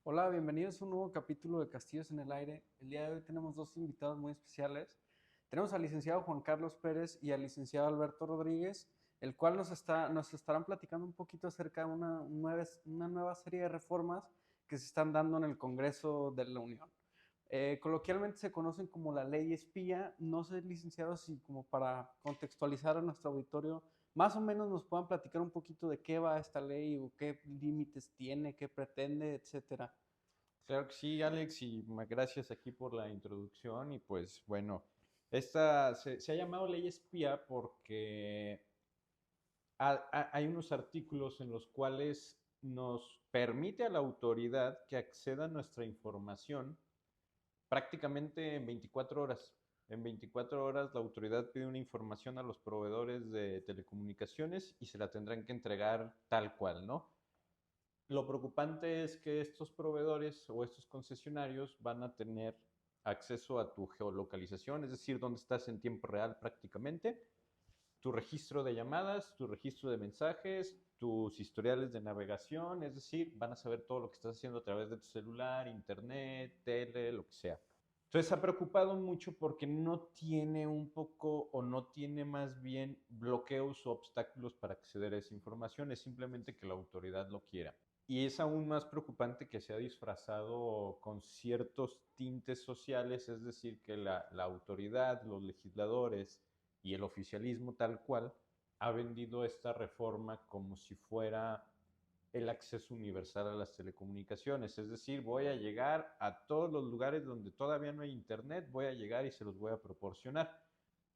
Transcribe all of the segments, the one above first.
Hola, bienvenidos a un nuevo capítulo de Castillos en el Aire. El día de hoy tenemos dos invitados muy especiales. Tenemos al licenciado Juan Carlos Pérez y al licenciado Alberto Rodríguez, el cual nos estarán platicando un poquito acerca de una nueva serie de reformas que se están dando en el Congreso de la Unión. Coloquialmente se conocen como la ley espía. No sé, licenciados, si como para contextualizar a nuestro auditorio, más o menos nos puedan platicar un poquito de qué va esta ley o qué límites tiene, qué pretende, etcétera. Claro que sí, Alex, y gracias aquí por la introducción. Y pues bueno, esta se ha llamado ley espía porque hay unos artículos en los cuales nos permite a la autoridad que acceda a nuestra información prácticamente en 24 horas. En 24 horas la autoridad pide una información a los proveedores de telecomunicaciones y se la tendrán que entregar tal cual, ¿no? Lo preocupante es que estos proveedores o estos concesionarios van a tener acceso a tu geolocalización, es decir, dónde estás en tiempo real prácticamente, tu registro de llamadas, tu registro de mensajes, tus historiales de navegación, es decir, van a saber todo lo que estás haciendo a través de tu celular, internet, tele, lo que sea. Entonces se ha preocupado mucho porque no tiene un poco o no tiene más bien bloqueos o obstáculos para acceder a esa información, es simplemente que la autoridad lo quiera. Y es aún más preocupante que se ha disfrazado con ciertos tintes sociales, es decir, que la autoridad, los legisladores y el oficialismo tal cual ha vendido esta reforma como si fuera el acceso universal a las telecomunicaciones. Es decir, voy a llegar a todos los lugares donde todavía no hay internet, voy a llegar y se los voy a proporcionar.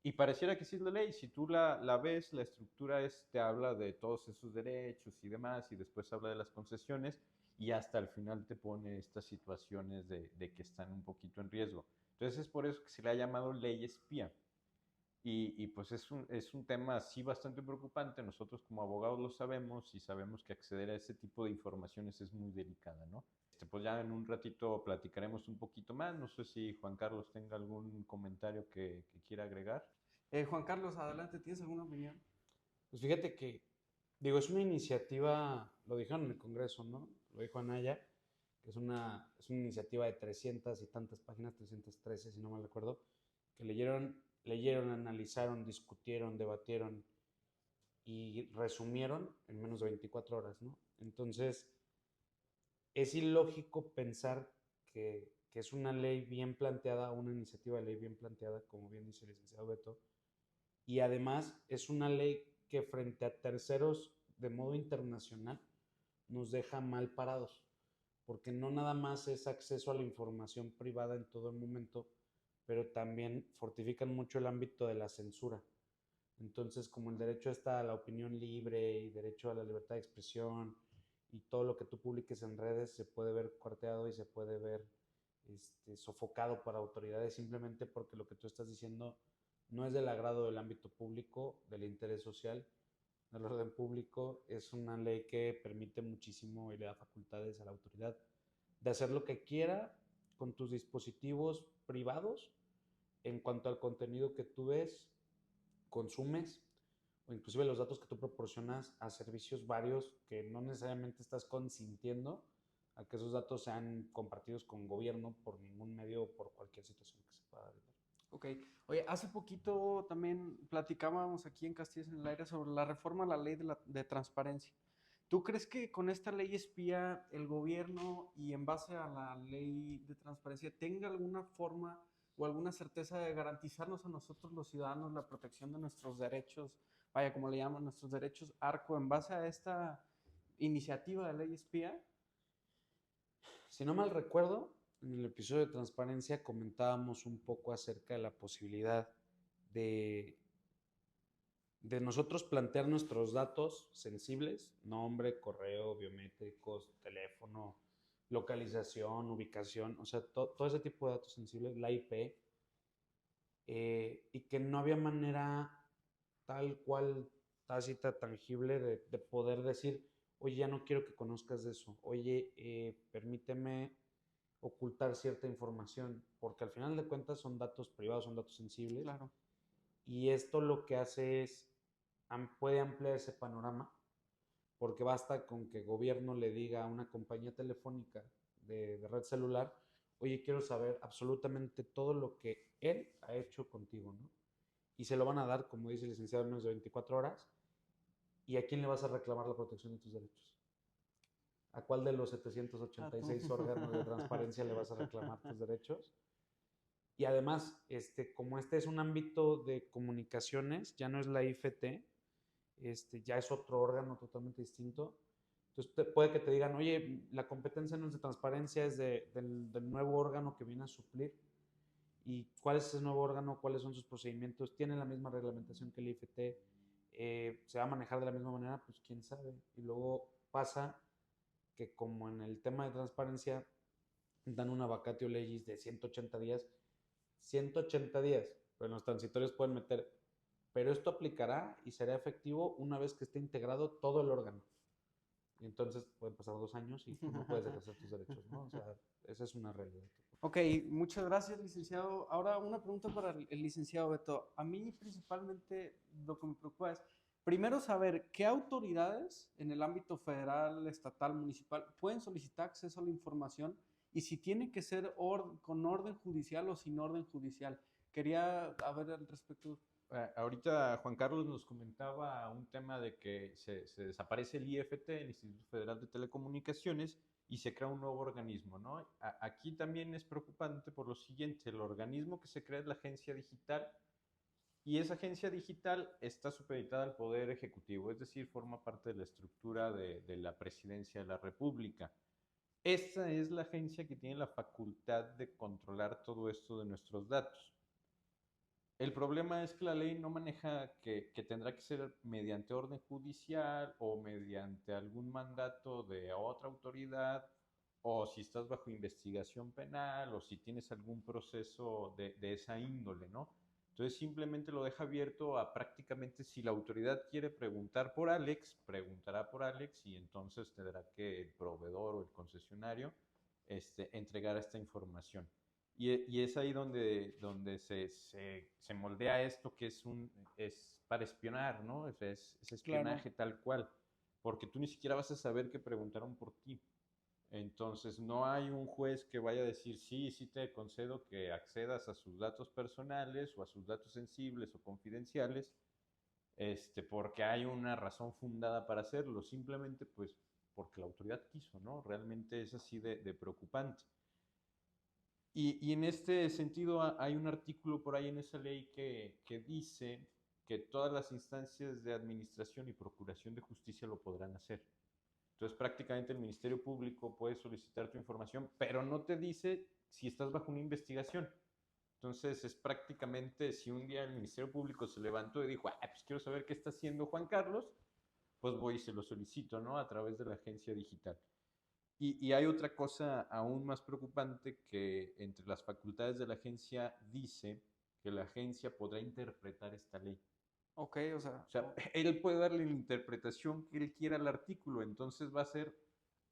Y pareciera que sí es la ley. Si tú la ves, la estructura te habla de todos esos derechos y demás, y después habla de las concesiones, y hasta el final te pone estas situaciones de que están un poquito en riesgo. Entonces es por eso que se le ha llamado ley espía. Y pues es un tema así bastante preocupante. Nosotros como abogados lo sabemos y sabemos que acceder a ese tipo de informaciones es muy delicada, ¿no? Pues ya en un ratito platicaremos un poquito más. No sé si Juan Carlos tenga algún comentario que quiera agregar. Juan Carlos, adelante, ¿tienes alguna opinión? Pues fíjate que, digo, es una iniciativa, lo dijeron en el Congreso, ¿no? Lo dijo Anaya, que es una iniciativa de 300 y tantas páginas, 313 si no mal recuerdo, que leyeron, analizaron, discutieron, debatieron y resumieron en menos de 24 horas, ¿no? Entonces, es ilógico pensar que es una ley bien planteada, una iniciativa de ley bien planteada, como bien dice el licenciado Beto, y además es una ley que frente a terceros de modo internacional nos deja mal parados, porque no nada más es acceso a la información privada en todo el momento, pero también fortifican mucho el ámbito de la censura. Entonces, como el derecho está a la opinión libre y derecho a la libertad de expresión y todo lo que tú publiques en redes se puede ver cuarteado y se puede ver sofocado por autoridades simplemente porque lo que tú estás diciendo no es del agrado del ámbito público, del interés social, del orden público. Es una ley que permite muchísimo y le da facultades a la autoridad de hacer lo que quiera con tus dispositivos privados en cuanto al contenido que tú ves, consumes o inclusive los datos que tú proporcionas a servicios varios que no necesariamente estás consintiendo a que esos datos sean compartidos con gobierno por ningún medio o por cualquier situación que se pueda dar. Ok. Oye, hace poquito también platicábamos aquí en Castillos en el Aire sobre la reforma a la ley de transparencia. ¿Tú crees que con esta ley espía el gobierno y en base a la ley de transparencia tenga alguna forma o alguna certeza de garantizarnos a nosotros los ciudadanos la protección de nuestros derechos, vaya, como le llaman, nuestros derechos ARCO, en base a esta iniciativa de ley espía? Si no mal recuerdo, en el episodio de transparencia comentábamos un poco acerca de la posibilidad de, de nosotros plantear nuestros datos sensibles, nombre, correo, biométricos, teléfono, localización, ubicación, o sea, todo ese tipo de datos sensibles, la IP, y que no había manera tal cual tácita, tangible, de poder decir, oye, ya no quiero que conozcas de eso, oye, permíteme ocultar cierta información, porque al final de cuentas son datos privados, son datos sensibles, Claro. y esto lo que hace es, puede ampliar ese panorama, porque basta con que el gobierno le diga a una compañía telefónica de red celular, oye, quiero saber absolutamente todo lo que él ha hecho contigo, ¿no? Y se lo van a dar, como dice el licenciado, en menos de 24 horas. ¿Y a quién le vas a reclamar la protección de tus derechos? ¿A cuál de los 786 órganos de transparencia le vas a reclamar tus derechos? Y además, como este es un ámbito de comunicaciones, ya no es la IFT, ya es otro órgano totalmente distinto. Entonces puede que te digan, oye, la competencia no es de transparencia, es del nuevo órgano que viene a suplir. ¿Y cuál es ese nuevo órgano? ¿Cuáles son sus procedimientos? ¿Tiene la misma reglamentación que el IFT? ¿Se va a manejar de la misma manera? Pues quién sabe. Y luego pasa que como en el tema de transparencia dan una vacatio legis de 180 días, 180 días, pero en los transitorios pueden meter, pero esto aplicará y será efectivo una vez que esté integrado todo el órgano. Y entonces pueden pasar 2 años y tú no puedes ejercer tus derechos, ¿no? O sea, esa es una realidad. Ok, muchas gracias, licenciado. Ahora una pregunta para el licenciado Beto. A mí principalmente lo que me preocupa es, primero saber qué autoridades en el ámbito federal, estatal, municipal pueden solicitar acceso a la información y si tiene que ser con orden judicial o sin orden judicial. Quería ver al respecto. Ahorita Juan Carlos nos comentaba un tema de que se desaparece el IFT, el Instituto Federal de Telecomunicaciones, y se crea un nuevo organismo, ¿no? Aquí también es preocupante por lo siguiente, el organismo que se crea es la agencia digital, y esa agencia digital está supeditada al Poder Ejecutivo, es decir, forma parte de la estructura de la Presidencia de la República. Esta es la agencia que tiene la facultad de controlar todo esto de nuestros datos. El problema es que la ley no maneja que tendrá que ser mediante orden judicial o mediante algún mandato de otra autoridad, o si estás bajo investigación penal, o si tienes algún proceso de esa índole, ¿no? Entonces simplemente lo deja abierto a prácticamente si la autoridad quiere preguntar por Alex, preguntará por Alex y entonces tendrá que el proveedor o el concesionario entregar esta información. Y es ahí donde se moldea esto que es para espionar, ¿no? Es espionaje Claro. tal cual, porque tú ni siquiera vas a saber que preguntaron por ti. Entonces no hay un juez que vaya a decir, sí, sí te concedo que accedas a sus datos personales o a sus datos sensibles o confidenciales, porque hay una razón fundada para hacerlo, simplemente pues porque la autoridad quiso, ¿no? Realmente es así de preocupante. Y en este sentido hay un artículo por ahí en esa ley que dice que todas las instancias de administración y procuración de justicia lo podrán hacer. Entonces prácticamente el Ministerio Público puede solicitar tu información, pero no te dice si estás bajo una investigación. Entonces es prácticamente si un día el Ministerio Público se levantó y dijo, pues quiero saber qué está haciendo Juan Carlos, pues voy y se lo solicito, ¿no? A través de la agencia digital. Y hay otra cosa aún más preocupante que entre las facultades de la agencia dice que la agencia podrá interpretar esta ley. Ok, o sea. O sea, él puede darle la interpretación que él quiera al artículo, entonces va a ser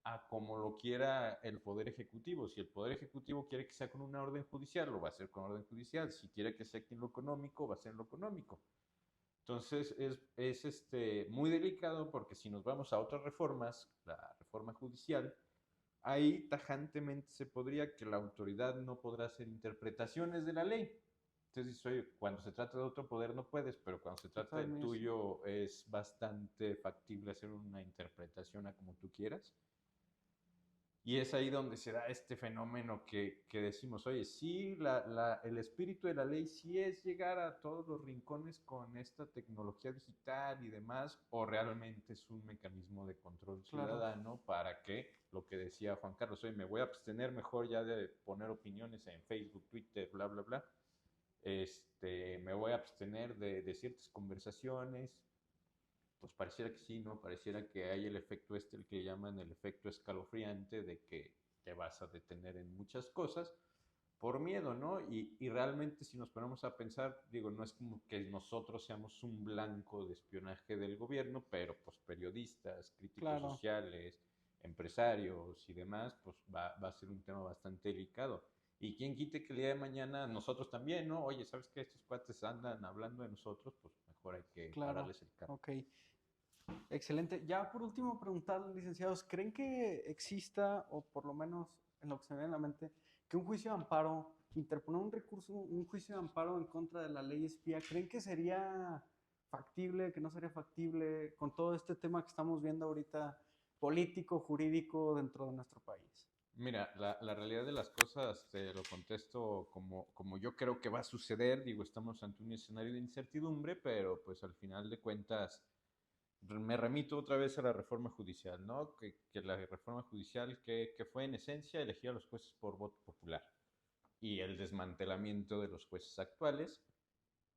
a como lo quiera el Poder Ejecutivo. Si el Poder Ejecutivo quiere que sea con una orden judicial, lo va a hacer con orden judicial. Si quiere que sea aquí en lo económico, va a ser en lo económico. Entonces es muy delicado porque si nos vamos a otras reformas, la reforma judicial, ahí tajantemente se podría que la autoridad no podrá hacer interpretaciones de la ley. Entonces, oye, cuando se trata de otro poder no puedes, pero cuando se trata del tuyo es bastante factible hacer una interpretación a como tú quieras. Y es ahí donde se da este fenómeno que decimos, oye, sí, el espíritu de la ley sí es llegar a todos los rincones con esta tecnología digital y demás, o realmente es un mecanismo de control ciudadano para que, lo que decía Juan Carlos, oye, me voy a abstener mejor ya de poner opiniones en Facebook, Twitter, bla, bla, bla. Me voy a abstener de ciertas conversaciones. Pues pareciera que sí, ¿no? Pareciera que hay el efecto el que llaman el efecto escalofriante de que te vas a detener en muchas cosas por miedo, ¿no? Y realmente si nos ponemos a pensar, digo, no es como que nosotros seamos un blanco de espionaje del gobierno, pero pues periodistas, críticos sociales, empresarios y demás, pues va a ser un tema bastante delicado. Y quién quite que el día de mañana nosotros también, ¿no? Oye, ¿sabes qué? Estos cuates andan hablando de nosotros, pues mejor hay que pararles el carro. Ok. Excelente. Ya por último, preguntarles, licenciados, ¿creen que exista, o por lo menos en lo que se me viene a la mente, que un juicio de amparo, interponer un recurso, un juicio de amparo en contra de la ley espía, ¿creen que sería factible, que no sería factible con todo este tema que estamos viendo ahorita, político, jurídico dentro de nuestro país? Mira, la realidad de las cosas te lo contesto como yo creo que va a suceder. Digo, estamos ante un escenario de incertidumbre, pero pues al final de cuentas me remito otra vez a la reforma judicial, ¿no? Que la reforma judicial que fue en esencia elegir a los jueces por voto popular y el desmantelamiento de los jueces actuales.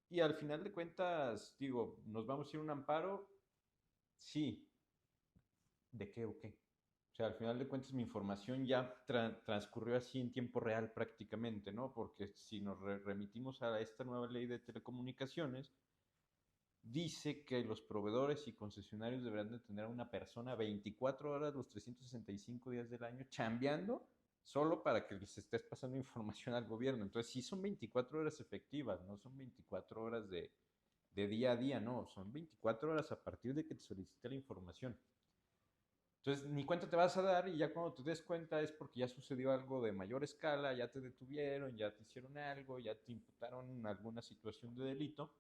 Y al final de cuentas, digo, ¿nos vamos a ir a un amparo? Sí. ¿De qué o qué? O sea, al final de cuentas mi información ya transcurrió así en tiempo real prácticamente, ¿no? Porque si nos remitimos a esta nueva ley de telecomunicaciones, dice que los proveedores y concesionarios deberán de tener a una persona 24 horas los 365 días del año chambeando solo para que les estés pasando información al gobierno. Entonces sí son 24 horas efectivas, no son 24 horas de día a día, no, son 24 horas a partir de que te solicite la información. Entonces, ni cuenta te vas a dar y ya cuando te des cuenta es porque ya sucedió algo de mayor escala, ya te detuvieron, ya te hicieron algo, ya te imputaron alguna situación de delito.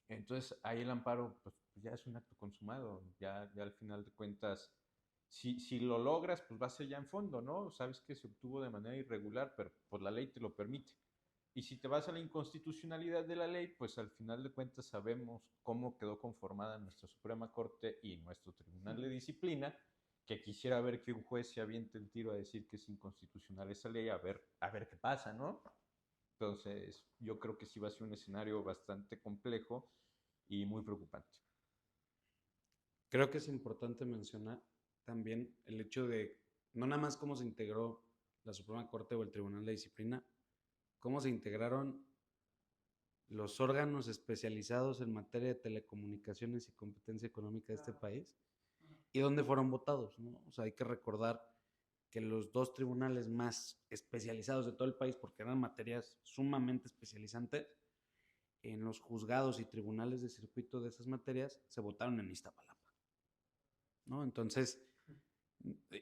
Entonces, ahí el amparo pues, ya es un acto consumado, ya al final de cuentas, si lo logras, pues va a ser ya en fondo, ¿no? Sabes que se obtuvo de manera irregular, pero pues la ley te lo permite. Y si te vas a la inconstitucionalidad de la ley, pues al final de cuentas sabemos cómo quedó conformada nuestra Suprema Corte y nuestro Tribunal de Disciplina, que quisiera ver que un juez se aviente el tiro a decir que es inconstitucional esa ley, a ver qué pasa, ¿no? Entonces, yo creo que sí va a ser un escenario bastante complejo y muy preocupante. Creo que es importante mencionar también el hecho de no nada más cómo se integró la Suprema Corte o el Tribunal de Disciplina, cómo se integraron los órganos especializados en materia de telecomunicaciones y competencia económica de este país y dónde fueron votados, ¿no? O sea, hay que recordar que los dos tribunales más especializados de todo el país, porque eran materias sumamente especializantes, en los juzgados y tribunales de circuito de esas materias se votaron en Iztapalapa, ¿no? Entonces,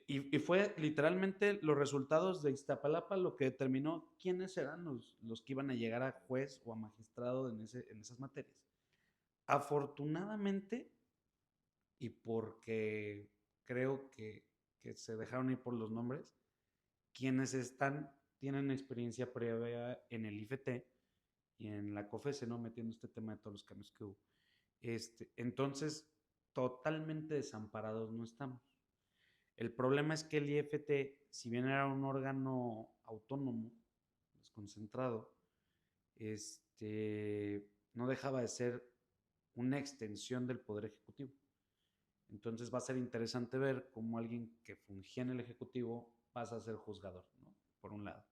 y fue literalmente los resultados de Iztapalapa lo que determinó quiénes eran los que iban a llegar a juez o a magistrado en esas materias. Afortunadamente, y porque creo que se dejaron ir por los nombres, quienes tienen experiencia previa en el IFT y en la COFESE, ¿no? Metiendo este tema de todos los cambios que hubo. Entonces, totalmente desamparados no estamos. El problema es que el IFT, si bien era un órgano autónomo, desconcentrado, no dejaba de ser una extensión del Poder Ejecutivo. Entonces va a ser interesante ver cómo alguien que fungía en el Ejecutivo pasa a ser juzgador, ¿no? Por un lado.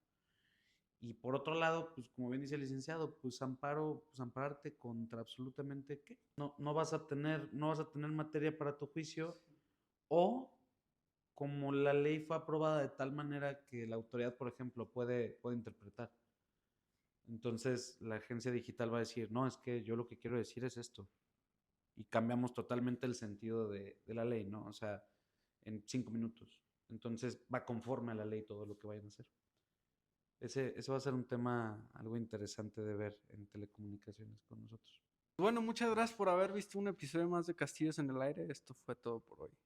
Y por otro lado, pues como bien dice el licenciado, pues ampararte contra absolutamente qué. No vas a tener materia para tu juicio, o como la ley fue aprobada de tal manera que la autoridad, por ejemplo, puede interpretar. Entonces la agencia digital va a decir, no, es que yo lo que quiero decir es esto. Y cambiamos totalmente el sentido de la ley, ¿no? O sea, en 5 minutos. Entonces va conforme a la ley todo lo que vayan a hacer. Ese va a ser un tema algo interesante de ver en telecomunicaciones con nosotros. Bueno, muchas gracias por haber visto un episodio más de Castillos en el Aire. Esto fue todo por hoy.